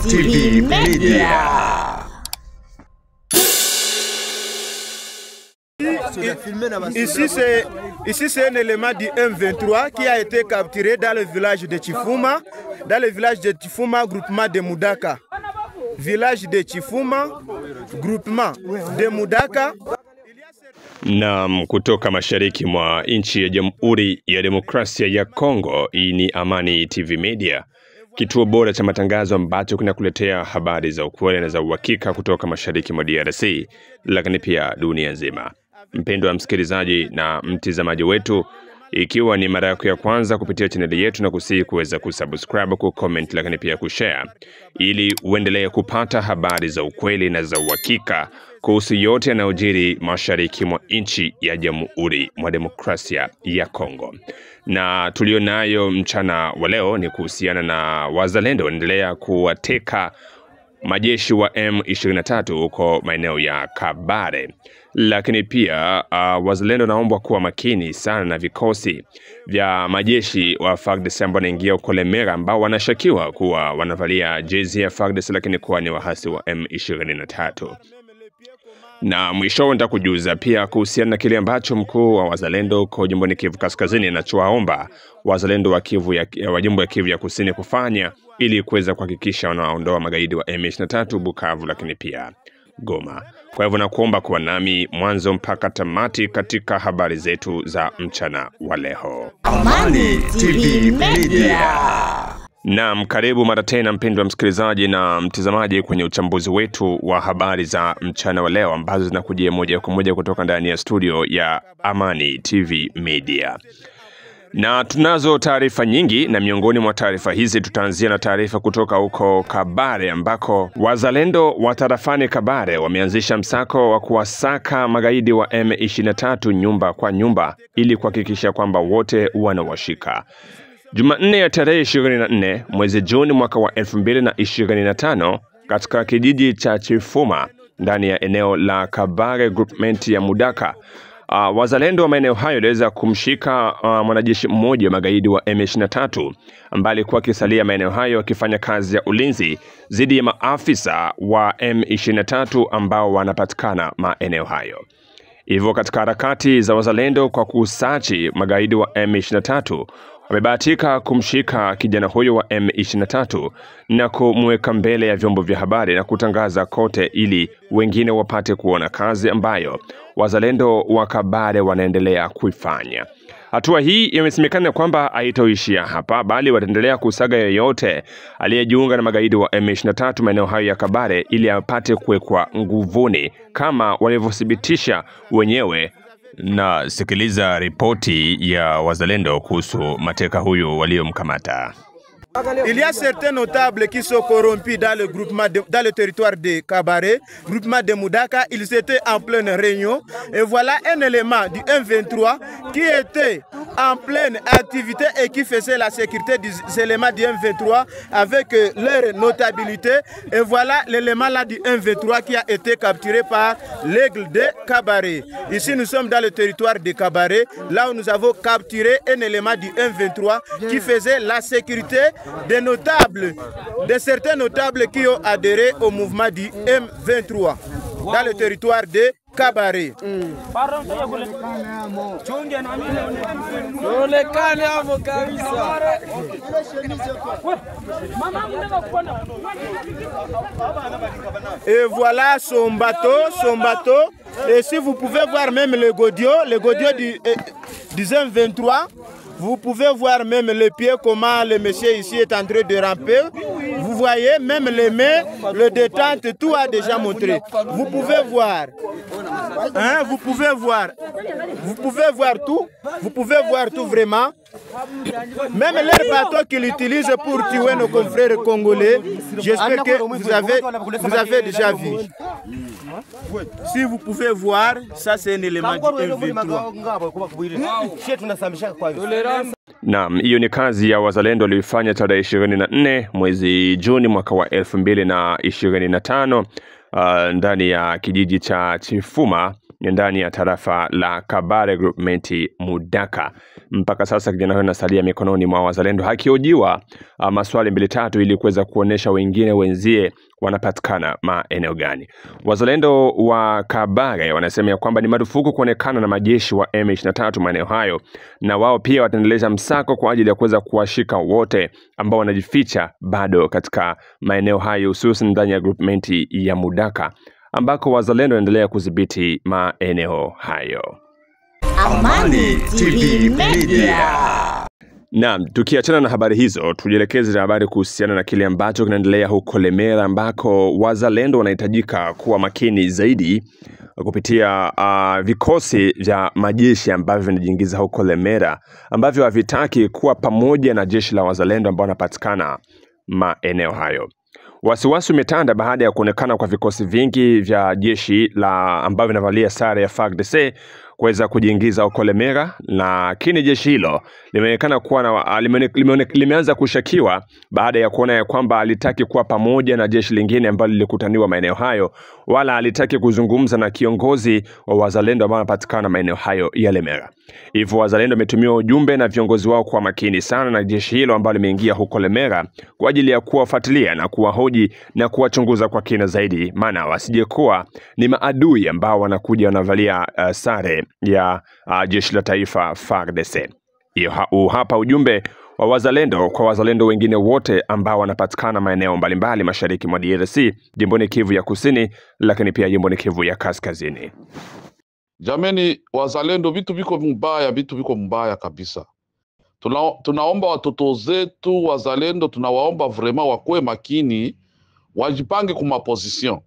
TV Media. Ici c'est un élément du M23 qui a été capturé dans le village de Chifuma, groupement de Mudaka. Village de Chifuma, groupement de Mudaka. Naam, kutoka mashariki mwa nchi ya Jamhuri ya Demokrasia ya Kongo. Hii ni Amani TV Media, kituo bora cha matangazo ambacho kinakuletea habari za ukweli na za uhakika kutoka mashariki mwa DRC, lakini pia dunia nzima. Mpendwa msikilizaji na mtazamaji wetu, ikiwa ni mara yako ya kwanza kupitia chaneli yetu, na kusihi kuweza kusubscribe, kucomment, lakini pia kushare, ili uendelee kupata habari za ukweli na za uhakika kuhusu yote yanayojiri mashariki mwa nchi ya Jamhuri ya Demokrasia ya Kongo. Na tulionayo mchana wa leo ni kuhusiana na wazalendo wanaendelea kuwateka majeshi wa M23 huko maeneo ya Kabare. Lakini pia wazalendo naomba kuwa makini sana na vikosi vya majeshi wa FARDC ambao wanaingia huko Lemera, ambao wanashakiwa kuwa wanavalia jezi ya FARDC lakini kuwa ni wahasi wa M23. Na mwisho nitakujuza pia kuhusiana na kile ambacho mkuu wa wazalendo kwa jimboni Kivu Kaskazini anachowaomba wazalendo wa jimbo ya Kivu ya Kusini kufanya ili kuweza kuhakikisha wanaondoa magaidi wa M23 Bukavu, lakini pia Goma. Kwa hivyo nakuomba kuwa nami mwanzo mpaka tamati katika habari zetu za mchana wa leo. Amani TV Media. Naam, karibu mara tena mpendwa msikilizaji na mtazamaji kwenye uchambuzi wetu wa habari za mchana wa leo ambazo zinakujia moja kwa moja kutoka ndani ya studio ya Amani TV Media. Na tunazo taarifa nyingi, na miongoni mwa taarifa hizi tutaanzia na taarifa kutoka huko Kabare, ambako wazalendo wa tarafani Kabare wameanzisha msako wa kuwasaka magaidi wa M23 nyumba kwa nyumba ili kuhakikisha kwamba wote wanawashika. Jumanne ya tarehe 24 mwezi Juni mwaka wa 2025 katika kijiji cha Chifuma ndani ya eneo la Kabare groupment ya Mudaka, wazalendo wa maeneo hayo waliweza kumshika mwanajeshi mmoja magaidi wa M23 ambaye alikuwa akisalia maeneo hayo akifanya kazi ya ulinzi dhidi ya maafisa wa M23 ambao wanapatikana maeneo hayo. Hivyo katika harakati za wazalendo kwa kusachi magaidi wa M23, wamebahatika kumshika kijana huyo wa M23 na kumweka mbele ya vyombo vya habari na kutangaza kote ili wengine wapate kuona kazi ambayo wazalendo wa Kabare wanaendelea kuifanya. Hatua hii imesemekana kwamba haitoishia hapa, bali wataendelea kusaga yoyote aliyejiunga na magaidi wa M23 maeneo hayo ya Kabare ili apate kuwekwa nguvuni kama walivyothibitisha wenyewe. Na sikiliza ripoti ya wazalendo kuhusu mateka huyo waliomkamata. Il y a certains notables qui sont corrompus dans le territoire de Kabare, groupement de Mudaka. Ils étaient en pleine réunion. Et voilà un élément du M23 qui était en pleine activité et qui faisait la sécurité des éléments du M23 avec leur notabilité. Et voilà l'élément là du M23 qui a été capturé par l'aigle de Kabare. Ici nous sommes dans le territoire de Kabare, là où nous avons capturé un élément du M23 qui faisait la sécurité des notables, de certains notables qui ont adhéré au mouvement du M23 dans le territoire de Kabare. Et voilà son bateau. Et si vous pouvez voir même le godio du M23, vous pouvez voir même les pieds, comment le monsieur ici est en train de ramper. Vous voyez, même les mains, le détente, tout a déjà montré. Vous pouvez voir. Hein, vous pouvez voir. Vous pouvez voir tout. Vous pouvez voir tout vraiment. Même les bateaux qu'ils utilisent pour tuer nos confrères congolais, j'espère que vous avez déjà vu. Si vous pouvez voir, ça c'est un élément du M23. Naam, hiyo ni kazi ya wazalendo walioifanya tarehe 24 mwezi Juni mwaka wa 2025 ndani ya kijiji cha Chifuma ndani ya tarafa la Kabare Groupement Mudaka. Mpaka sasa kijana huyo anasalia mikononi mwa wazalendo hakiojiwa maswali 2-3 ili kuweza kuonesha wengine wenzie wanapatikana maeneo gani. Wazalendo wa Kabare wanasema kwamba ni marufuku kuonekana na majeshi wa M23 maeneo hayo, na wao pia wataendeleza msako kwa ajili ya kuweza kuwashika wote ambao wanajificha bado katika maeneo hayo, hususan ndani ya groupment ya Mudaka ambako wazalendo wanaendelea kudhibiti maeneo hayo. Amani TV Media. Naam, tukiachana na habari hizo, tujielekeze na habari kuhusiana na kile ambacho kinaendelea huko Lemera, ambako wazalendo wanahitajika kuwa makini zaidi kupitia vikosi vya majeshi ambavyo vinajiingiza huko Lemera, ambavyo havitaki kuwa pamoja na jeshi la wazalendo ambao wanapatikana maeneo hayo. Wasiwasi umetanda baada ya kuonekana kwa vikosi vingi vya jeshi la ambavyo vinavalia sare ya FARDC kuweza kujiingiza huko Lemera, lakini jeshi hilo limeonekana kuwa limeanza kushakiwa baada ya kuona ya kwamba alitaki kuwa pamoja na jeshi lingine ambalo lilikutaniwa maeneo hayo, wala alitaki kuzungumza na kiongozi wa wazalendo ambao wanapatikana maeneo hayo ya Lemera. Hivyo wazalendo wametumia ujumbe na viongozi wao kwa makini sana na jeshi hilo ambalo limeingia huko Lemera kwa ajili ya kuwafuatilia na kuwahoji na kuwachunguza kwa kina zaidi, maana wasije kuwa ni maadui ambao wanakuja wanavalia sare ya jeshi la taifa FARDC. Hapa ujumbe wa wazalendo kwa wazalendo wengine wote ambao wanapatikana maeneo mbalimbali mashariki mwa DRC, jimboni Kivu ya Kusini, lakini pia jimboni Kivu ya Kaskazini. Jameni wazalendo, vitu viko mbaya kabisa. Tunaomba watoto zetu wazalendo, tunawaomba vraiment wakue makini, wajipange kuma position.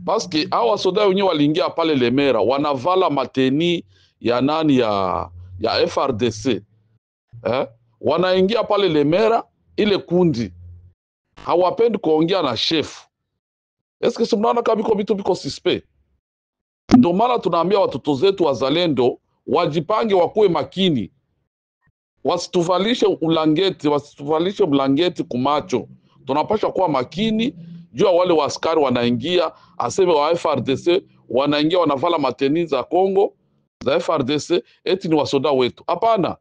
Parce que hawa soda wenyewe waliingia pale Lemera wanavala mateni ya nani ya FARDC. Wanaingia pale Lemera, ile kundi hawapendi kuongea na chef. Eske simnaona kama vitu viko suspect? Ndio maana tunaambia watoto zetu wazalendo wajipange, wakue makini. Wasituvalishe blangeti kumacho. Tunapasha kuwa makini jua wale waskari wanaingia, aseme wa FARDC wanaingia wanavala mateni za Kongo za FARDC eti ni wasoda wetu. Hapana.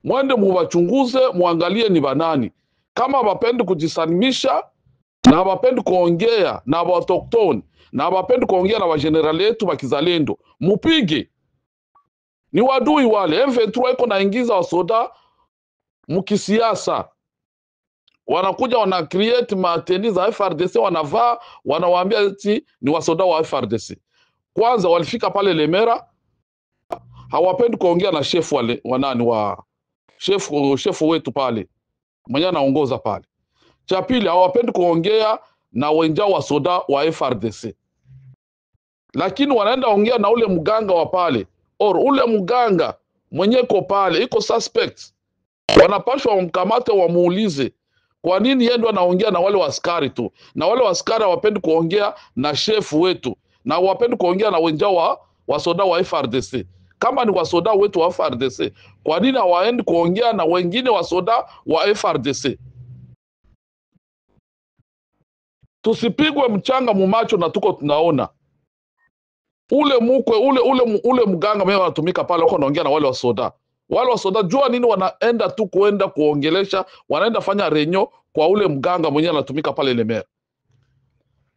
Mwende muwachunguze, muangalie ni banani. Kama wapendi kujisalimisha na wapendi kuongea na autochtone na wapendi kuongea na wagenerali yetu wa kizalendo, mupige. Ni wadui wale. M23 iko naingiza wasoda mukisiasa. Wanakuja wana create mateni za FARDC wanavaa, wanawaambia eti ni wasoda wa FARDC. Kwanza walifika pale Lemera, hawapendi kuongea na chef wale wanani wa chef wetu pale mwenye anaongoza pale. Cha pili, hawapendi kuongea na wenjao wa soda wa FARDC, lakini wanaenda ongea na ule mganga wa pale, ule mganga mwenye ko pale iko suspect. Wanapashwa wamkamate wamuulize kwa nini yeye ndo anaongea na wale waskari tu, na wale waskari hawapendi kuongea na chef wetu, na hawapendi kuongea na wenjao wa soda wa FARDC. Kama ni wasoda wetu wa FARDC, kwa nini hawaendi kuongea na wengine wasoda wa FARDC? Tusipigwe mchanga mumacho na tuko tunaona. Ule mganga mwenye anatumika pale huko anaongea na wale wasoda. Wale wasoda jua nini wanaenda tu kuenda kuongelesha, wanaenda fanya renyo kwa ule mganga mwenye anatumika pale Lemera.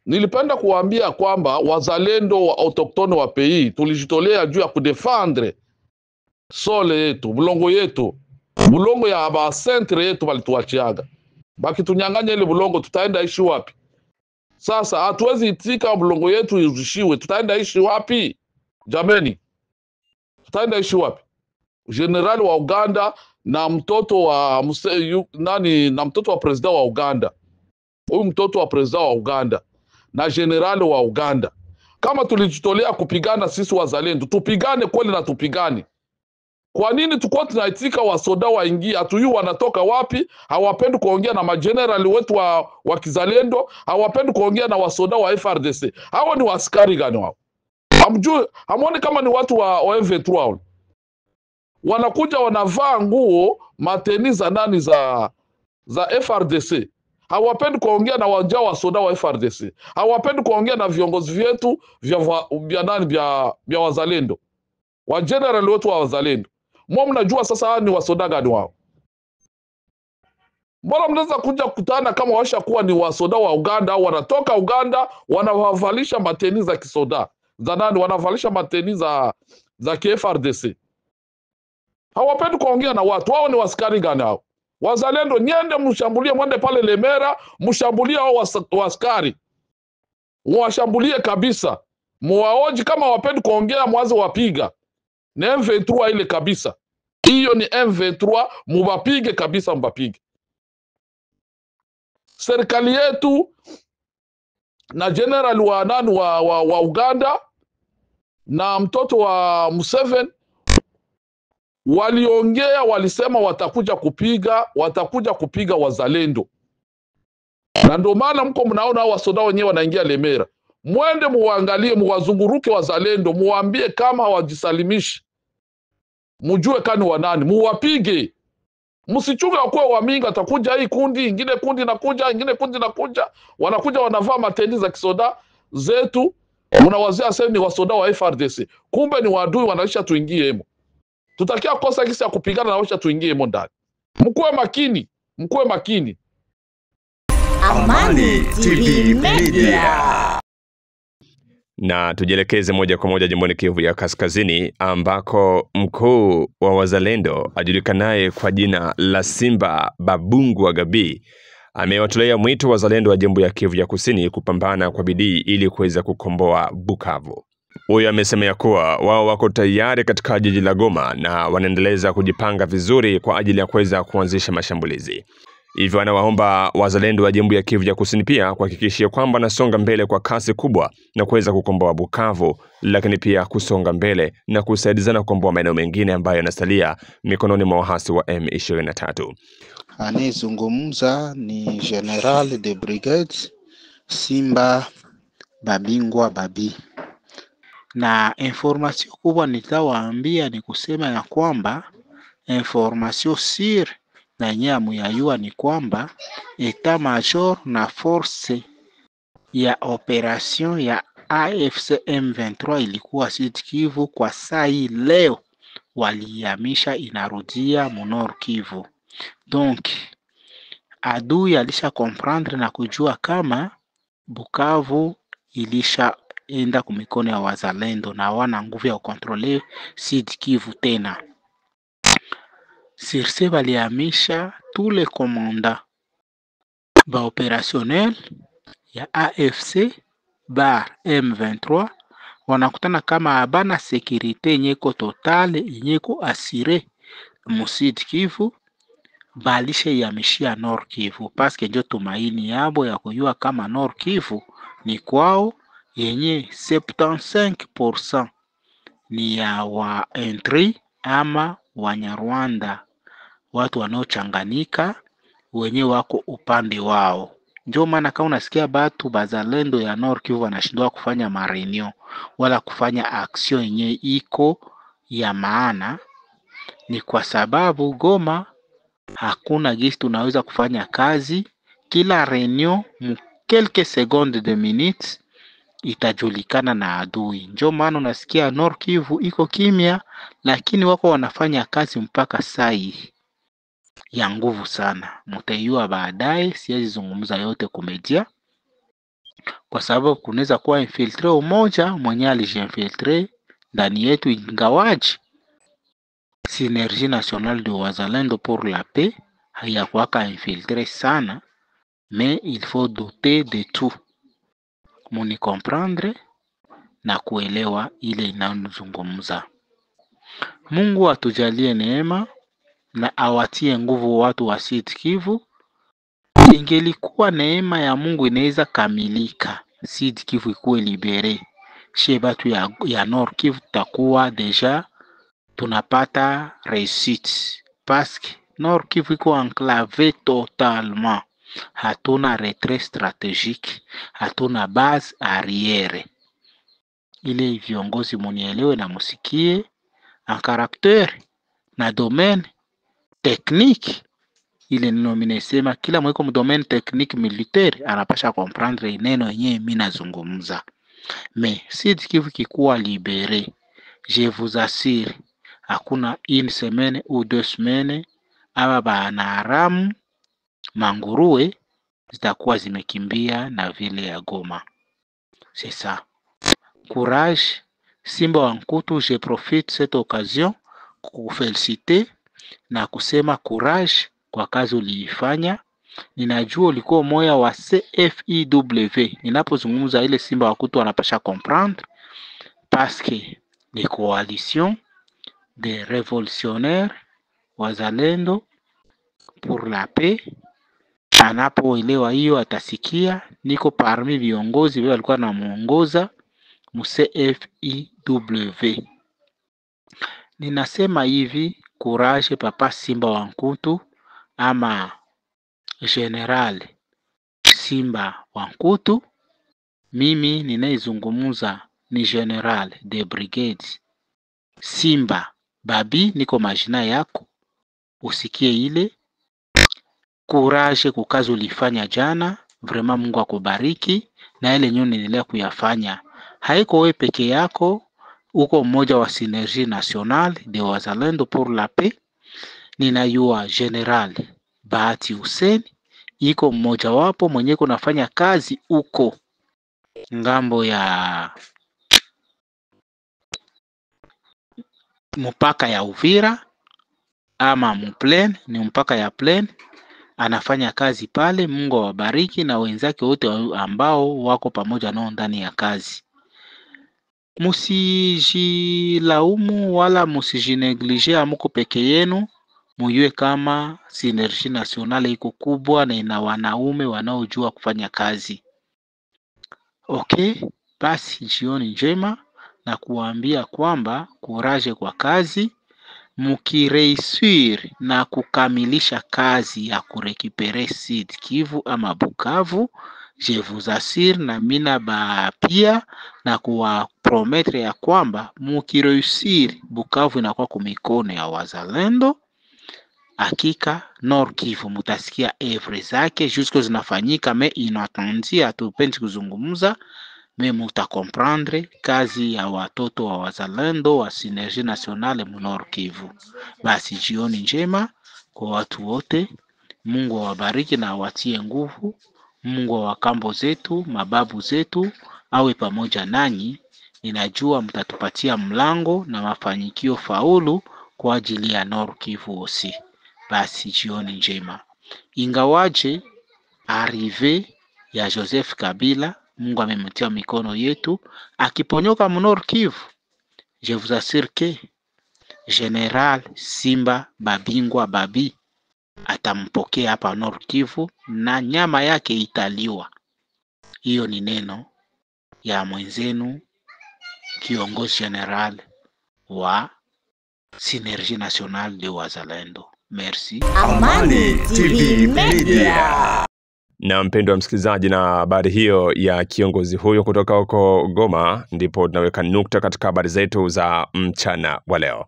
Nilipenda kuambia kwamba wazalendo wa autochtone wa pays tulijitolea juu ya kudefendre sole yetu, bulongo ya ba centre yetu walituachiaga. Baki tunyang'anya ile bulongo, tutaenda ishi wapi? Sasa hatuwezi itika bulongo yetu irudishiwe, tutaenda ishi wapi? Jameni, tutaenda ishi wapi? Generali wa Uganda na mtoto wa na mtoto wa president wa Uganda. Huyu mtoto wa president wa Uganda na generali wa Uganda. Kama tulijitolea kupigana sisi wazalendo, tupigane kweli na tupigane. Kwa nini tuko tunaitika wasoda waingia? Hatuyu wanatoka wapi? Hawapendi kuongea na majenerali wetu wa kizalendo, hawapendi kuongea na wasoda wa FARDC. Hao ni waskari gani wao? Hamuoni kama ni watu wa M23? Wanakuja wanavaa nguo mateni za nani za FARDC. hawapendi kuongea na wajao wa soda wa FRDC, hawapendi kuongea na viongozi vyetu vya wazalendo, wa general wetu wa wazalendo. Mnajua sasa ni wasoda gani wao? Mbona mnaweza kuja kutana kama washa kuwa ni wasoda wa Uganda, wanatoka Uganda, wanavalisha mateni za kisoda za nani, wanavalisha mateni za KFRDC. Hawapendi kuongea na watu. Wao ni waskari gani hao? Wazalendo, nyende mshambulie, mwende pale Lemera, mshambulie hao waskari. Mwashambulie kabisa. Muwaoji kama wapendi kuongea, mwanze wapiga. Ni M23 ile kabisa. Hiyo ni M23, mubapige kabisa, mbapige. Serikali yetu na general wa nani wa Uganda na mtoto wa Museveni waliongea, walisema watakuja kupiga wazalendo. Na ndio maana mko mnaona wasoda wenyewe wanaingia Lemera. Mwende muangalie, muwazunguruke wazalendo, muambie kama hawajisalimishi. Mujue kani wanani, muwapige. Msichunge wakuwa waminga, atakuja hii kundi, ingine kundi nakuja, wanakuja wanavaa mateni za kisoda zetu, mnawazia sasa ni wasoda wa FRDC. Kumbe ni wadui, wanaisha tuingie hemo. Tutakia kosa kisi ya kupigana na waisha tuingie hemo ndani. Mkuwe makini. Amani TV Media. Na tujielekeze moja kwa moja jimboni Kivu ya Kaskazini, ambako mkuu wa wazalendo ajulikanaye kwa jina la Simba Babungu wa Gabi amewatolea mwito wazalendo wa jimbo ya Kivu ya Kusini kupambana kwa bidii ili kuweza kukomboa Bukavu. Huyo amesema ya kuwa wao wako tayari katika jiji la Goma na wanaendeleza kujipanga vizuri kwa ajili ya kuweza kuanzisha mashambulizi. Hivyo anawaomba wazalendo wa jimbo ya Kivu ya Kusini pia kuhakikisha kwamba nasonga mbele kwa kasi kubwa na kuweza kukomboa Bukavu, lakini pia kusonga mbele na kusaidizana kukomboa maeneo mengine ambayo yanasalia mikononi mwa wahasi wa M23. Anayezungumza ni General de Brigade Simba Babingwa Babi. Na information kubwa nitawaambia ni kusema ya kwamba information sir na nyamu ya yua ni kwamba Etat Major na force ya operation ya AFC M23 ilikuwa Sud Kivu kwa saa hii leo walihamisha inarudia Nord Kivu. Donc adui alisha comprendre na kujua kama Bukavu ilisha enda kumikono ya wazalendo na wana nguvu ya kontrole Sud Kivu tena. Sirse balihamisha tous les commandants ba opérationnel ya AFC bar M23 wanakutana kama abana sécurité nyeko totale nyeko assuré mu Sud Kivu, balishe yamishia Nord Kivu paske ndio tumaini yabo ya kujua kama Nord Kivu ni kwao, yenye 75% ni ya wa entry ama Wanyarwanda, watu wanaochanganika wenye wako upande wao. Ndio maana kama unasikia batu bazalendo ya Nord Kivu wanashindwa kufanya mareunion wala kufanya action yenye iko ya maana, ni kwa sababu Goma hakuna gisi tunaweza kufanya kazi. Kila reunion quelques secondes de minutes itajulikana na adui. Ndio maana unasikia Nord Kivu iko kimya, lakini wako wanafanya kazi mpaka sai ya nguvu sana. Mtaiua baadaye, siwezi zungumza yote kumedia kwa sababu kunaweza kuwa infiltre umoja mwenye alijinfiltre ndani yetu, ingawaji Synergie Nationale de Wazalendo pour la Paix hayakuwaka infiltre sana, mais il faut douter de tout. Muni comprendre na kuelewa ile inayozungumza. Mungu atujalie neema na awatie nguvu watu wa Sud Kivu. Ingelikuwa neema ya Mungu inaweza kamilika, Sud Kivu ikuwe libere, chez batu ya Nord Kivu takuwa deja tunapata réussite, parce que Nord Kivu iko enclavé totalement. Hatuna retrait stratégique, hatuna base arrière. Ile viongozi munielewe na musikie, en caractère na domaine technique ile neno mimi nasema kila mweko mdomaine technique militaire anapasha comprendre neno yenyewe mimi nazungumza. Mais Sud Kivu kikuwa libéré, je vous assure, hakuna une semaine ou 2 semaines aba banaharamu manguruwe zitakuwa zimekimbia na vile ya Goma. C'est ça. Courage, Simba wa Nkutu, je profite cette occasion kukufeliciter na kusema courage kwa kazi uliifanya. Ninajua ulikuwa moya wa CFIW. Ninapozungumza ile Simba wa Nkutu anapasha comprendre parce que les coalitions des révolutionnaires wazalendo pour la paix, anapoelewa hiyo atasikia niko parmi viongozi wale walikuwa namuongoza mu CFIW. Ninasema hivi, courage papa Simba wa Nkutu ama General Simba wa Nkutu. Mimi ninaizungumuza ni General de Brigade Simba Babi, niko majina yako, usikie ile. Courage kukazi ulifanya jana, vraiment Mungu akubariki na ile nyoni endelea kuyafanya. Haiko wewe peke yako, uko mmoja wa Synergie Nationale de Wazalendo pour la Paix. Ninayua General Bahati Hussein iko mmoja wapo mwenye kunafanya kazi uko ngambo ya mpaka ya Uvira ama Muplen, ni mpaka ya Plaine, anafanya kazi pale. Mungu awabariki na wenzake wote ambao wako pamoja nao ndani ya kazi. Musijilaumu wala musijineglige, amuko peke yenu. Muyue kama Synergie Nationale iko kubwa na ina wanaume wanaojua kufanya kazi. Okay, basi jioni njema na kuambia kwamba courage kwa kazi. Mukireisir na kukamilisha kazi ya kurekipere Sud Kivu ama Bukavu, je vous assure na mina ba pia na kuwa promettre ya kwamba mukireisir Bukavu inakuwa kumikono ya wazalendo, hakika Nord Kivu mutasikia evre zake jusqu'o zinafanyika. Me inatanzia hatupendi kuzungumza, me muta comprendre kazi ya watoto wa wazalendo wa Synergie Nationale mu Nord Kivu. Basi jioni njema kwa watu wote. Mungu awabariki na awatie nguvu. Mungu wa kambo zetu, mababu zetu awe pamoja nanyi. Ninajua mtatupatia mlango na mafanikio faulu kwa ajili ya Nord Kivu osi. Basi jioni njema. Ingawaje arrive ya Joseph Kabila, Mungu amemtia mikono yetu, akiponyoka mu Nord Kivu, je vous assure que General Simba Babingwa Babi atampokea hapa Nord Kivu na nyama yake italiwa. Hiyo ni neno ya mwenzenu kiongozi general wa Synergie Nationale de Wazalendo. Merci. Amani TV Media. Na mpendwa msikilizaji, na habari hiyo ya kiongozi huyo kutoka huko Goma, ndipo tunaweka nukta katika habari zetu za mchana wa leo.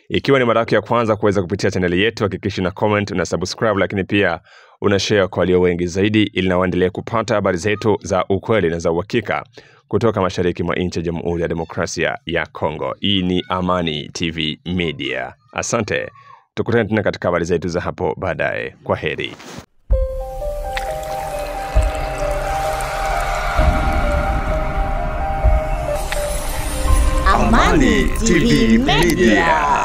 Ikiwa ni mara yako ya kwanza kuweza kupitia chaneli yetu, hakikisha na comment na subscribe, lakini pia una share kwa walio wengi zaidi, ili na waendelee kupata habari zetu za ukweli na za uhakika kutoka mashariki mwa nchi ya Jamhuri ya Demokrasia ya Kongo. Hii ni Amani TV Media. Asante. Tukutane tena katika habari zetu za hapo baadaye. Kwa heri. Amani TV Media.